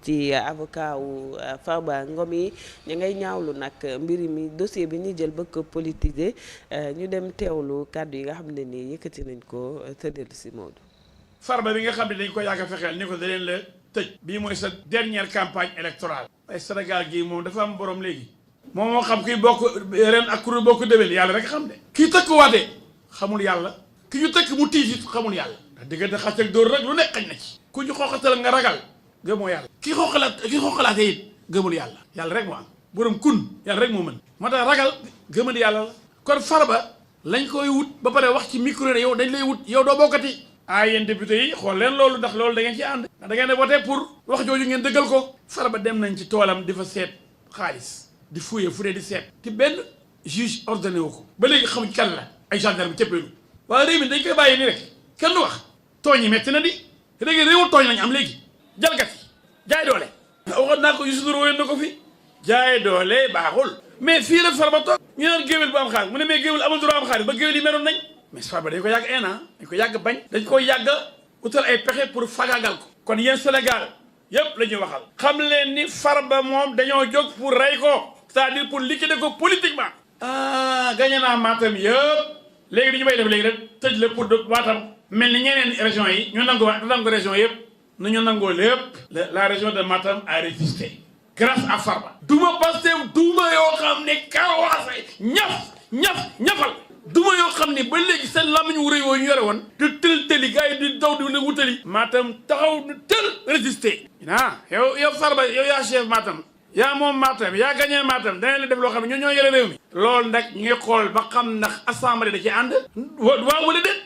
ci avocat wu Farba Ngom yi ñu ngay ñaawlu nag mbir mi dossier bi ñu jël bëgg ko politiser ñu dem teewlu kàddu yi nga xam ne nii yëkkati nañ ko tëddal si Maodo. Farba bi nga xam ne dañ ko yàgg a fexeel ni ko da leen la tëj. bii mooy sa dernière campagne électorale. ay Sénégal gii moom dafa am borom léegi. moom moo xam kuy bokk ren ak kuréel bokk déwén yàlla rek xam de. kii tëkkuwaatee xamul yàlla. ki ñu tëkk mu tiit it xamul yàlla. ndax diggante xàcc ak dóor rek lu nekk xañ na ci. ku ñu xooxatal nga ragal. gëmoo yàlla ki xooxalaatee it gëmul yàlla. yàlla rek moo am borom kun yàlla rek moo mën. moo tax ragal gëmadi yàlla la. kon Farba lañ koy wut ba pare wax ci micro ne yow dañ lay wut yow doo bokkati. yéen député yi xool leen loolu ndax loolu da ngeen ci ànd. da ngeen di voté pour wax jooju ngeen dëggal ko. Farba dem nañ ci toolam di fa seet xaalis di fouiller fu dee di seet. te benn juge ordonné wu ko. ba léegi xamuñ kan la ay gendarme cëppeelu. waaye réew mi dañ koy bàyyi nii rek kenn du wax. tooñ yi metti na di léegi réewu tooñ lañ am léegi. jalgati jaay doole. waxoon naa ko Youssou Ndour woyoon na ko fi. jaay doole baaxul. mais fii la Farba toog. ñu naan géwél bu am xaalis mu ne mais géwél amul droit am xaalis ba géwél yi meroon nañ. mais Farba dañ ko yàgg dañ ko yàgg bañ. dañ ko yàgg utal ay pexe pour fagaagal ko. kon yéen Sénégal yépp la ñuy waxal. xam leen ni Farba moom dañoo jóg pour rey ko. c'est-à-dire pour liquider ko politiquement. gagné naa Matam yëpp. léegi li ñu may def léegi rek tëj la pour Matam. mel ni ñeneen région yi ñu nangu région yëpp. nu ñu nangoo lépp. la région de Matam a résisté. grâce à Farba. duma Pastef duma yoo xam ne kawaase ñafal. duma yoo xam ne ba léegi seen làmmiñ wu rëy woo ñu yore woon. di tëli gars yi di daw di wutali. Matam taxaw di tël résisté. yow Farba yow yaa chef Matam. yaa moom Matam yaa gagné Matam danañ la def loo xam ne ñoo yore réew mi. loolu nag ñu ngi xool ba xam ndax assemblée da ci ànd. waaw wala déet.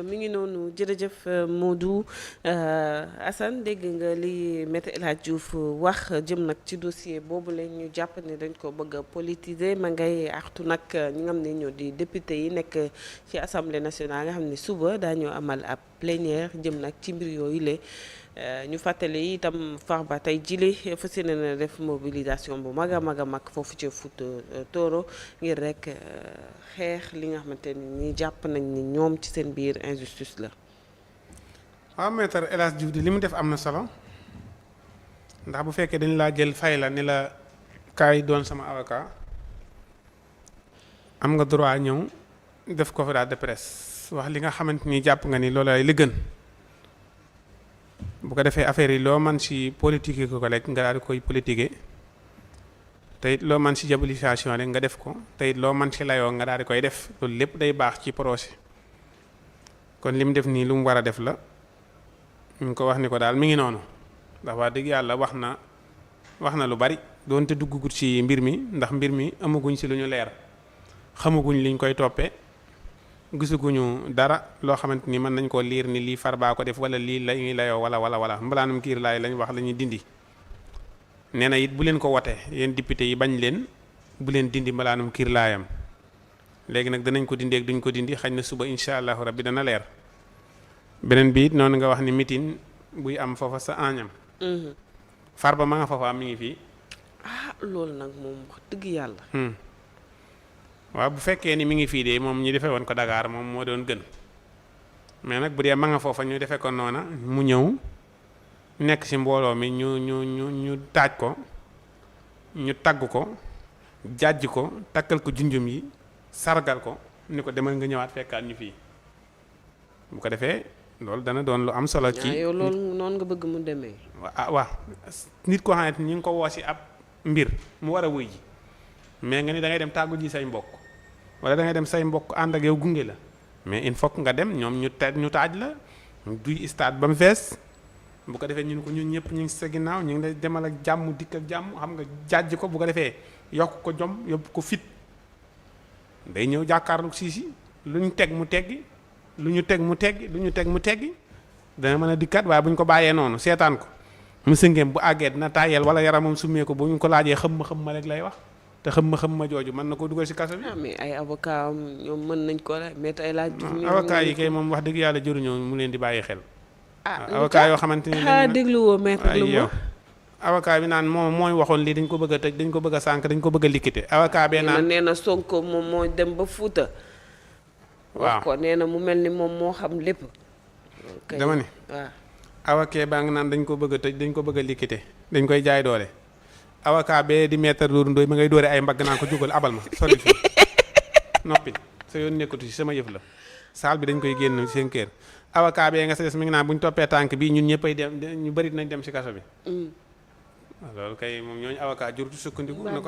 mi ngi noonu jërëjëf Modou Assane dégg nga li Maître El Hadji Diouf wax jëm nag ci dossier boobu la ñu jàpp ne dañ ko bëgg a politiser ma ngay artu nag ñi nga xam ne ñoo di député yi nekk ci assemblée nationale nga xam ne suba daañu amal ab plénière jëm nag ci mbir yooyu la ñu fàttali itam Farba tey jile fas yéene na def mobilisation bu mag a mag foofu ci Fouta Tooro ngir rek xeex li nga xamante ni jàpp nañ ni ñoom ci seen biir injustice la. waaw Maître El Hadji Diouf di li mu def am na solo ndax bu fekkee dañ laa jël fay la ni la kaay doon sama avocat am nga droit ñëw def conférence de presse wax li nga xamante ni jàpp nga ni loolu ay li gën. bu ko defee affaire yi loo man ci politique ko rek nga daal di koy politiquer te it loo man ci diabolisation rek nga def ko te it loo man ci layoo nga daal di koy def loolu lépp day baax ci projet kon li mu def nii lu mu war a def la ñu ngi ko wax ni ko daal mi ngi noonu ndax wax dëgg yàlla wax na lu bari doonte duggugut ci mbir mi ndax mbir mi amaguñ ci lu ñu leer xamaguñ liñ koy toppee gisaguñu dara loo xamante ni mën nañ koo liir ni lii Farba ko def wala lii la ñuy layoo wala mbalaanum kiir laay lañ wax la ñuy dindi nee na it bu leen ko wote yéen député yi bañ leen bu leen dindi mbalaanum kiir laayam léegi nag danañ ko dindi ak duñ ko dindi xañ na suba incha allahu rabbi dana leer beneen bi it noonu nga wax ni meeting buy am foofa sa añam Farba ma nga foofa am mi ngi fii loolu nag moom wax dëgg yàlla waaw bu fekkee ni mi ngi fii de moom ñu defee woon ko Dakar moom moo doon gën mais nag bu dee ma nga foofa ñu defee ko noona mu ñëw nekk ci mbooloo mi ñu taaj ko ñu tagg ko jàjj ko takkal ko junjum yi sargal ko ni ko demal nga ñëwaat fekkaat ñu fii bu ko defee loolu dana doon lu am solo ci yow loolu noonu nga bëgg mu demee waaw nit koo xamante ni ñu ngi ko woo ci ab mbir mu war a wuy ji mais nga ni da ngay dem tàggu ji say mbokk wala da ngay dem say mbokk ànd ak yow gunge la mais il faut nga dem ñoom ñu taaj la duy stade ba mu fees bu ko defee ñu ko ñun ñëpp ñu ngi sa ginnaaw ñu ngi lay demal ak jàmm dikk ak jàmm xam nga jàjj ko bu ko defee yokk ko jom yóbbu ko fit day ñëw jàkkaarlu siisi lu ñu teg mu teggi lu ñu teg mu teggi dana mën a dikkat waaye bu ñu ko bàyyee noonu seetaan ko mu sëngeem bu àggee dina tàyyeel wala yaramam summee ko bu ñu ko laajee xam ma rek lay wax te xam ma jooju mën na ko dugal ci kaso bi. mais ay avocat ñoom mën nañ ko la mais ay laaj. avocat yi kay moom wax dëgg yàlla jëruñoo mu leen di bàyyi xel. avocat yoo xamante ni dégluwoo maître lu mu avocat bi naan moom mooy waxoon lii dañ ko bëgg a tëj dañ ko bëgg a sànk dañ ko bëgg a liquider avocat bee naan nee na Sonko moom moo dem ba Fuuta. waaw wax ko nee na mu mel ni moom moo xam lépp. dama ni waaw avocat baa ngi naan dañ ko bëgg a tëj dañ ko bëgg a liquider dañ koy jaay doole avocat bee di maître Doudou Ndoye ma ngay dóore ay mbagg naan ko jógal abal ma sori fi noppi sa yoon nekkatu ci sama yëf la saal bi dañ koy génn seen kër avocat bee nga sa des mi ngi naan bu ñu toppee tànk bii ñun ñëppay dem ñu bëri nañ dem ci kaso bi loolu kay moom ñooñu avocat jurutu sukkandiku na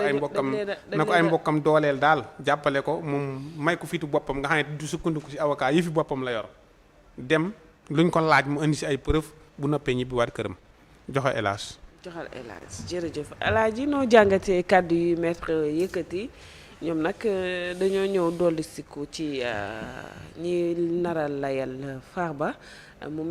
ko ay mbokkam dooleel daal jàppale ko moom may ko fitu boppam nga xam ne du sukkandiku ci avocat yi fi boppam la yor dem luñ ko laaj mu indi ci ay preuve bu noppee ñibbi waat këram joxe élage joxal élage jërëjëf alaaji noo jàngatee kàddu yu maître yëkkati ñoom nag dañoo ñëw dolli siku ci ñi naral layal Farba mu